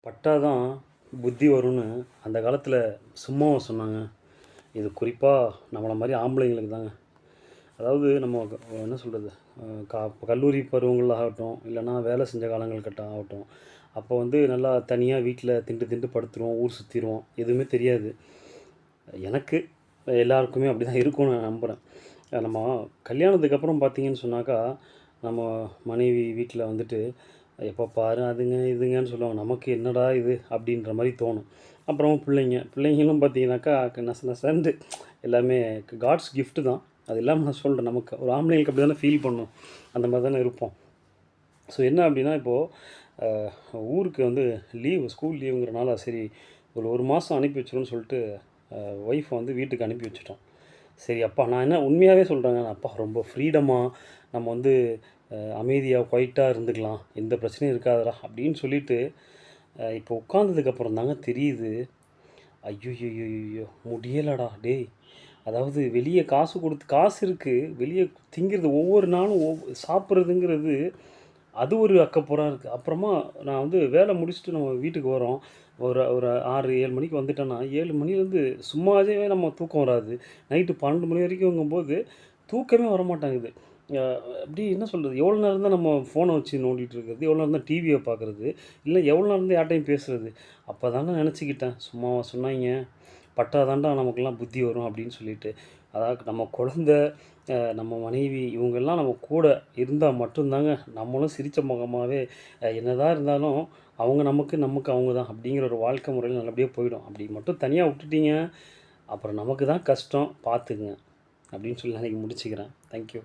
பட்டா தான் புத்தி வரும்னு அந்த காலத்தில் சும்மாவா சொன்னாங்க. இது குறிப்பாக நம்மளை மாதிரி ஆம்பளைங்களுக்கு தாங்க. அதாவது நம்ம என்ன சொல்கிறது, கல்லூரி பருவங்கள் ஆகட்டும், இல்லைன்னா வேலை செஞ்ச காலங்கள் ஆகட்டும், அப்போ வந்து நல்லா தனியாக வீட்டில் திண்டு திண்டு படுத்துருவோம், ஊர் சுற்றிடுவோம், எதுவுமே தெரியாது. எனக்கு எல்லாருக்குமே அப்படி தான் இருக்கும்னு நான் நம்புகிறேன். நம்ம கல்யாணத்துக்கு அப்புறம் பார்த்தீங்கன்னு சொன்னாக்கா, நம்ம மனைவி வீட்டில் வந்துட்டு எப்போ பாரு அதுங்க இதுங்கன்னு சொல்லுவாங்க. நமக்கு என்னடா இது அப்படின்ற மாதிரி தோணும். அப்புறம் பிள்ளைங்களும் பார்த்தீங்கன்னாக்கா நச நசன்ட்டு எல்லாமே காட்ஸ் கிஃப்ட் தான். அது இல்லாமல் நான் சொல்கிறேன், நமக்கு ஒரு ஆம்பளைங்களுக்கு அப்படி தானே ஃபீல் பண்ணும். அந்த மாதிரி தானே இருப்போம். ஸோ என்ன அப்படின்னா, இப்போது ஊருக்கு வந்து ஸ்கூல் லீவுங்கிறனால சரி ஒரு மாதம் அனுப்பி வச்சிருன்னு சொல்லிட்டு ஒய்ஃபை வந்து வீட்டுக்கு அனுப்பி வச்சுட்டோம். சரி அப்பா, நான் என்ன உண்மையாகவே சொல்கிறேங்க, அப்பா ரொம்ப ஃப்ரீடமாக நம்ம வந்து அமைதியாக குவைட்டாக இருந்துக்கலாம், எந்த பிரச்சனையும் இருக்காதுடா அப்படின்னு சொல்லிட்டு இப்போ உட்காந்ததுக்கப்புறம் தாங்க தெரியுது, ஐயோ முடியலடா டேய். அதாவது வெளியே காசு கொடுத்து காசு இருக்குது, வெளியே திங்கிறது ஒவ்வொரு நாளும் சாப்பிட்றதுங்கிறது அது ஒரு அக்கப்புறம் இருக்குது. அப்புறமா நான் வந்து வேலை முடிச்சுட்டு நம்ம வீட்டுக்கு வரோம். ஒரு ஒரு 6, 7 மணிக்கு வந்துட்டோன்னா 7 மணிலேருந்து சும்மாவே நம்ம தூக்கம் வராது. நைட்டு 12 மணி வரைக்குங்கும்போது தூக்கமே வரமாட்டேங்குது. அ அப்படி என்ன சொல்கிறது, எவ்வளோ நேரம் தான் நம்ம ஃபோனை வச்சு நோண்டிகிட்டு இருக்கிறது, எவ்வளோ நேரம் தான் டிவியை பார்க்குறது, இல்லை எவ்வளோ நேரம் தான் யார்ட்டையும் பேசுறது. அப்போ தானே நினச்சிக்கிட்டேன், சும்மாவா சொன்னாங்க, பட்டா தாண்டா நமக்கெல்லாம் புத்தி வரும் அப்படின்னு சொல்லிட்டு. அதாவது நம்ம குழந்த, நம்ம மனைவி இவங்கெல்லாம் நம்ம கூட இருந்தால் மட்டும்தாங்க நம்மளும் சிரித்த முகமாகவே என்னதான் இருந்தாலும் அவங்க நமக்கு நமக்கு அவங்க தான் அப்படிங்கிற ஒரு வாழ்க்கை முறையில் நல்லபடியாக போயிடும். அப்படி மட்டும் தனியாக விட்டுட்டீங்க, அப்புறம் நமக்கு தான் கஷ்டம், பார்த்துக்குங்க அப்படின்னு சொல்லி நான் இன்றைக்கி முடிச்சுக்கிறேன். தேங்க்யூ.